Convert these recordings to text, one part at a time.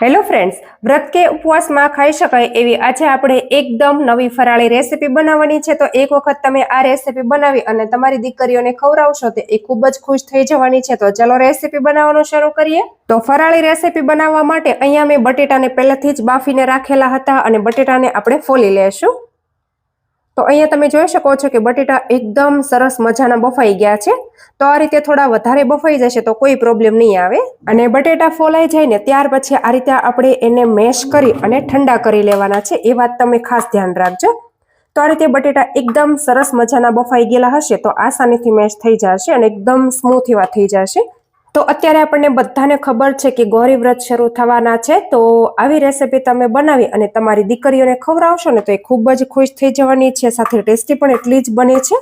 Hello friends, વ્રત કે ઉપવાસમાં ખાઈ શકાય એવી આજે આપણે એકદમ નવી ફરાળી રેસીપી બનાવવાની છે। તો એક વખત તમે આ રેસીપી બનાવી અને તમારી દીકરીઓને ખવડાવશો તો એ ખૂબ જ ખુશ થઈ જવાની છે। તો ચલો રેસીપી બનાવવાનું શરૂ કરીએ। તો ફરાળી રેસીપી બનાવવા માટે અહીંયા મેં બટેટાને પહેલાથી જ બાફીને રાખેલા હતા અને બટેટાને આપણે ફોલી લેશું। તો અહીંયા તમે જોઈ શકો છો કે બટેટા એકદમ સરસ મજાના બફાઈ ગયા છે। તો આ રીતે થોડા વધારે બફાઈ જશે તો કોઈ પ્રોબ્લેમ નહીં આવે। અને બટેટા ફોલાઈ જાય ને ત્યાર પછી આ રીતે આપણે એને મેશ કરી અને ઠંડા કરી લેવાના છે, એ વાત તમે ખાસ ધ્યાન રાખજો। તો આ રીતે બટેટા એકદમ સરસ મજાના બફાઈ ગયેલા હશે તો આસાનીથી મેશ થઈ જશે અને એકદમ સ્મૂથ એવા થઈ જશે। તો અત્યારે આપણને બધાને ખબર છે કે ગૌરી વ્રત શરૂ થવાના છે, તો આવી રેસીપી તમે બનાવી અને તમારી દીકરીઓને ખવડાવશો ને તો એ ખૂબ જ ખુશ થઈ જવાની છે, સાથે ટેસ્ટી પણ એટલી જ બને છે।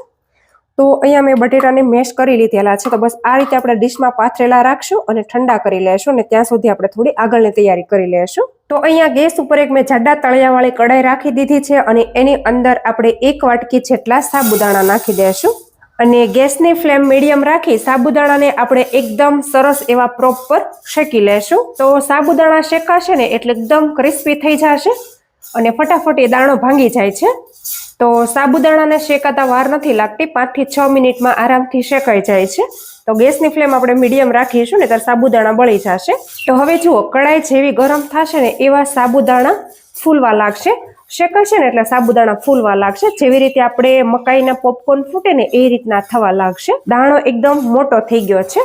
તો અહીંયા મેં બટેટાને મેશ કરી લીધેલા છે, તો બસ આ રીતે આપણે ડીશમાં પાથરેલા રાખશું અને ઠંડા કરી લેશું અને ત્યાં સુધી આપણે થોડી આગળની તૈયારી કરી લેશું। તો અહીંયા ગેસ ઉપર એક મેં જાડા તળિયાવાળી કઢાઈ રાખી દીધી છે અને એની અંદર આપણે 1 વાટકી જેટલા સાબુદાણા નાખી દેશું અને ગેસની ફ્લેમ મીડિયમ રાખી સાબુદાણાને આપણે એકદમ સરસ એવા પ્રોપર શેકી લેશું। તો સાબુદાણા શેકાશે ને એટલે એકદમ ક્રિસ્પી થઈ જશે અને ફટાફટ એ દાણો ભાંગી જાય છે। તો સાબુદાણાને શેકાતા વાર નથી લાગતી, 5 થી 6 મિનિટમાં આરામથી શેકાઈ જાય છે। તો ગેસની ફ્લેમ આપણે મીડિયમ રાખીશું ને ત્યારે સાબુદાણા બળી જશે। તો હવે જુઓ, કડાઈ જેવી ગરમ થશે ને એવા સાબુદાણા ફૂલવા લાગશે, શેકાશે ને એટલે સાબુદાણા ફૂલવા લાગશે, જેવી રીતે આપણે મકાઈના પોપકોર્ન ફૂટે ને એ રીતના થવા લાગશે। દાણો એકદમ મોટો થઈ ગયો છે।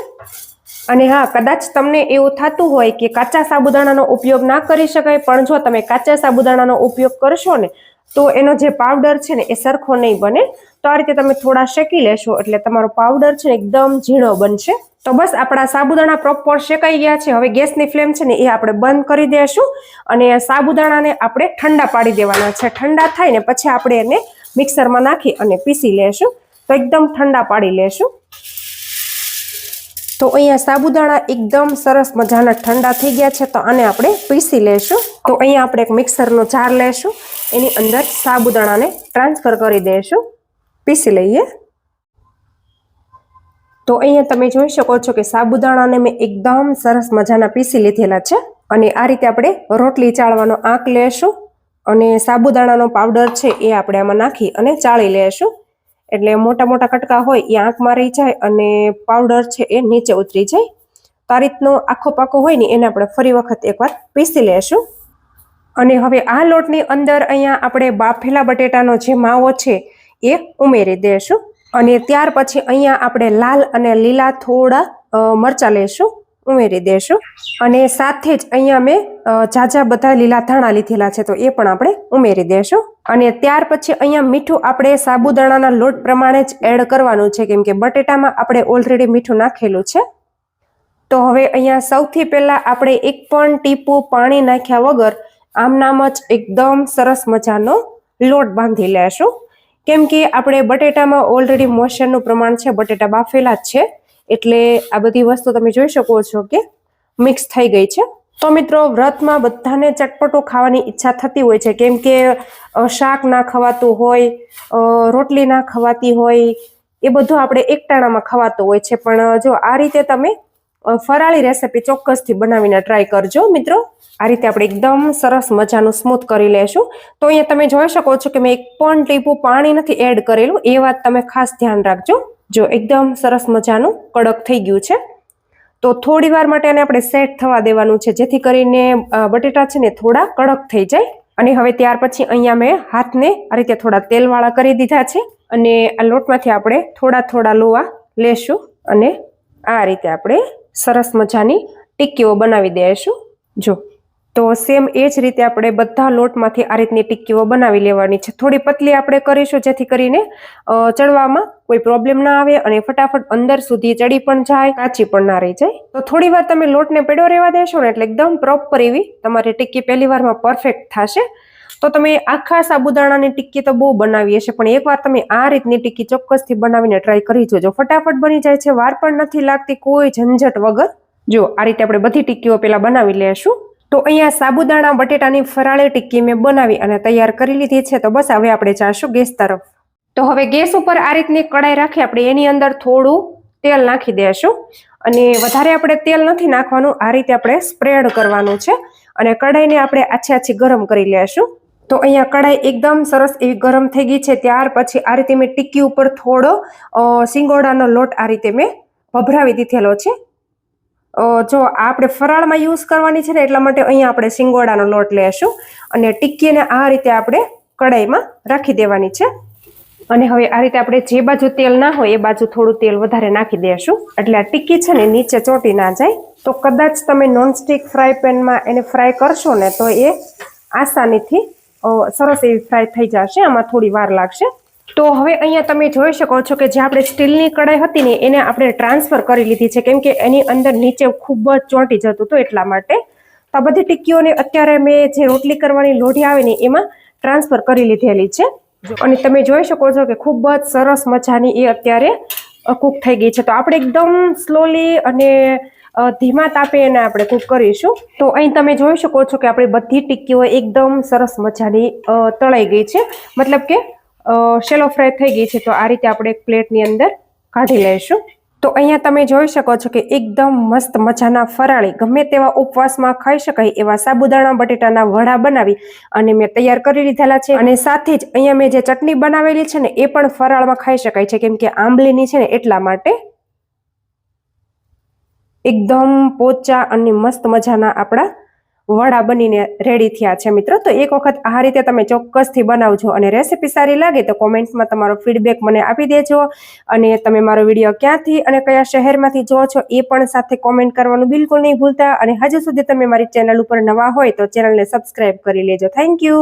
અને હા, કદાચ તમને એવું થતું હોય કે કાચા સાબુદાણાનો ઉપયોગ ના કરી શકાય, પણ જો તમે કાચા સાબુદાણાનો ઉપયોગ કરશો ને તો એનો જે પાવડર છે ને એ સરખો નહીં બને। તો આ રીતે તમે થોડા શેકી લેશો એટલે તમારો પાવડર છે ને એકદમ ઝીણો બનશે। તો બસ આપણા સાબુદાણા પ્રોપર શેકાઈ ગયા છે। હવે ગેસની ફ્લેમ છે ને એ આપણે બંધ કરી દેશું અને સાબુદાણાને આપણે ઠંડા પાડી દેવાના છે। ઠંડા થાય ને પછી આપણે એને મિક્સરમાં નાખી અને પીસી લેશું। તો એકદમ ઠંડા પાડી લેશું। તો અહીંયા સાબુદાણા એકદમ સરસ મજાના ઠંડા થઈ ગયા છે, તો આને આપણે પીસી લેશું। તો અહીંયા આપણે એક મિક્સરનો જાર લેશું, એની અંદર સાબુદાણાને ટ્રાન્સફર કરી દઈશું, પીસી લઈએ। તો અહીંયા તમે જોઈ શકો છો કે સાબુદાણાને મેં એકદમ સરસ મજાના પીસી લીધેલા છે અને આ રીતે આપણે રોટલી ચાળવાનો આંક લેશું અને સાબુદાણાનો પાવડર છે એ આપણે આમાં નાખી અને ચાળી લેશું, એટલે મોટા મોટા કટકા હોય એ આંકમાં રહી જાય અને પાવડર છે એ નીચે ઉતરી જાય। તો આ રીતનો આખો પાકો હોય ને એને આપણે ફરી વખત એકવાર પીસી લેશું। અને હવે આ લોટની અંદર અહીંયા આપણે બાફેલા બટેટાનો જે માવો છે એ ઉમેરી દેશું અને ત્યાર પછી અહીંયા આપણે લાલ અને લીલા થોડા મરચાં લેશું, ઉમેરી દેશું અને સાથે જ અહીંયા મેં ઝાઝા બધા લીલા ધાણા લીધેલા છે તો એ પણ આપણે ઉમેરી દેશું। અને ત્યાર પછી અહીંયા મીઠું આપણે સાબુદાણાના લોટ પ્રમાણે જ એડ કરવાનું છે, કેમ કે બટેટામાં આપણે ઓલરેડી મીઠું નાખેલું છે। તો હવે અહીંયા સૌથી પહેલા આપણે એક પણ ટીપું પાણી નાખ્યા વગર આમનામ જ એકદમ સરસ મજાનો લોટ બાંધી લેશું, કેમ કે આપણે બટેટામાં ઓલરેડી મોઈશ્ચરનું પ્રમાણ છે, બટેટા બાફેલા જ છે, એટલે આ બધી વસ્તુ તમે જોઈ શકો છો કે મિક્સ થઈ ગઈ છે। તો મિત્રો, વ્રતમાં બધાને ચટપટું ખાવાની ઈચ્છા થતી હોય છે, કેમ કે શાક ના ખવાતું હોય, રોટલી ના ખવાતી હોય, એ બધું આપણે એકટાણામાં ખવાતું હોય છે। પણ જો આ રીતે તમે ફરાળી રેસીપી ચોક્કસથી બનાવીને ટ્રાય કરજો મિત્રો। આ રીતે આપણે એકદમ સરસ મજાનું સ્મૂથ કરી લેશું। તો અહીંયા તમે જોઈ શકો છો કે મેં એક પણ ટીપું પાણી નથી એડ કરેલું, એ વાત તમે ખાસ ધ્યાન રાખજો। જો એકદમ સરસ મજાનું કડક થઈ ગયું છે, તો થોડી વાર માટે આને આપણે સેટ થવા દેવાનું છે, જેથી કરીને બટેટા છે ને થોડા કડક થઈ જાય। અને હવે ત્યાર પછી અહીંયા મેં હાથને આ રીતે થોડા તેલવાળા કરી દીધા છે અને આ લોટમાંથી આપણે થોડા થોડા લોવા લેશું અને આ રીતે આપણે સરસ મજાની ટિક્કીઓ બનાવી દઈશું। જો તો સેમ એ જ રીતે આપણે બધા લોટમાંથી આ રીતની ટિક્કીઓ બનાવી લેવાની છે। થોડી પતલી આપણે કરીશું જેથી કરીને ચડવામાં કોઈ પ્રોબ્લેમ ના આવે અને ફટાફટ અંદર સુધી ચડી પણ જાય, કાચી પણ ના રહી જાય। તો થોડી વાર તમે લોટને પેડો રહેવા દેશો ને એટલે એકદમ પ્રોપર એવી તમારી ટિક્કી પહેલી વારમાં પરફેક્ટ થશે। તો તમે આખા સાબુદાણાની ટિક્કી તો બહુ બનાવી હશે, પણ એકવાર તમે આ રીતની ટિક્કી ચોક્કસથી બનાવીને ટ્રાય કરી જોજો, ફટાફટ બની જાય છે, વાર પણ નથી લાગતી કોઈ ઝંઝટ વગર। જો આ રીતે આપણે બધી ટિક્કીઓ પહેલા બનાવી લેશું। તો અહીંયા સાબુદાણા બટેટાની ફરાળી ટિક્કી મેં બનાવી અને તૈયાર કરી લીધી છે। તો બસ હવે આપણે જાશું ગેસ તરફ। તો હવે ગેસ ઉપર આ રીતની કડાઈ રાખી આપણે એની અંદર થોડું તેલ નાખી દેશું અને વધારે આપણે તેલ નથી નાખવાનું, આ રીતે આપણે સ્પ્રેડ કરવાનું છે અને કઢાઈને આપણે આછી ગરમ કરી લેશું. તો અહીંયા કઢાઈ એકદમ સરસ એવી ગરમ થઈ ગઈ છે. ત્યાર પછી આ રીતે મેં ટિક્કી ઉપર થોડો સિંગોડાનો લોટ આ રીતે મેં ભભરાવી દીધેલો છે. જો આપણે ફરાળમાં યુઝ કરવાની છે ને એટલા માટે અહીંયા આપણે સિંગોડાનો લોટ લેશું અને ટિક્કીને આ રીતે આપણે કઢાઈમાં રાખી દેવાની છે. અને હવે આ રીતે આપણે જે બાજુ તેલ ના હોય એ બાજુ થોડું તેલ વધારે નાખી દેશું એટલે આ ટિક્કી છે ને નીચે ચોંટી ના જાય. તો કદાચ તમે નોનસ્ટિક ફ્રાય પેનમાં એને ફ્રાય કરશો ને તો એ આસાનીથી સરસ એવી ફ્રાય થઈ જશે, આમાં થોડી વાર લાગશે. તો હવે અહીંયા તમે જોઈ શકો છો કે જે આપણે સ્ટીલની કઢાઈ હતી ને એને આપણે ટ્રાન્સફર કરી લીધી છે, કેમ કે એની અંદર નીચે ખૂબ જ ચોંટી જતું હતું એટલા માટે. તો આ બધી ટિક્કીઓને અત્યારે મેં જે રોટલી કરવાની લોઢી આવે ને એમાં ટ્રાન્સફર કરી લીધેલી છે અને તમે જોઈ શકો છો કે ખૂબ જ સરસ મજાની એ અત્યારે કૂક થઈ ગઈ છે. તો આપણે એકદમ સ્લોલી અને ધીમા તાપે એને આપણે કૂક કરીશું. તો અહીં તમે જોઈ શકો છો કે આપણી બધી ટિક્કીઓ એકદમ સરસ મજાની તળાઈ ગઈ છે, મતલબ કે શેલો ફ્રાય થઈ ગઈ છે. તો આ રીતે આપણે એક પ્લેટની અંદર કાઢી લઈશું. તો અહીંયા તમે જોઈ શકો છો કે એકદમ મસ્ત મજાના ફરાળી ગમે તેવા ઉપવાસમાં ખાઈ શકાય એવા સાબુદાણા બટેટાના વડા બનાવી અને મેં તૈયાર કરી લીધેલા છે. અને સાથે જ અહીંયા મેં જે ચટણી બનાવેલી છે ને એ પણ ફરાળમાં ખાઈ શકાય છે, કેમ કે આંબલીની છે ને એટલા માટે. એકદમ પોચા અને મસ્ત મજાના આપણા વડા બનીને રેડી થયા છે મિત્રો. તો એક વખત આ રીતે તમે ચોક્કસથી બનાવજો અને રેસીપી સારી લાગે તો કોમેન્ટ્સમાં તમારો ફીડબેક મને આપી દેજો. અને તમે મારો વિડીયો ક્યાંથી અને કયા શહેરમાંથી જોવો છો એ પણ સાથે કોમેન્ટ કરવાનું બિલકુલ નહીં ભૂલતા. અને હજુ સુધી તમે મારી ચેનલ ઉપર નવા હોય તો ચેનલને સબસ્ક્રાઇબ કરી લેજો. Thank you.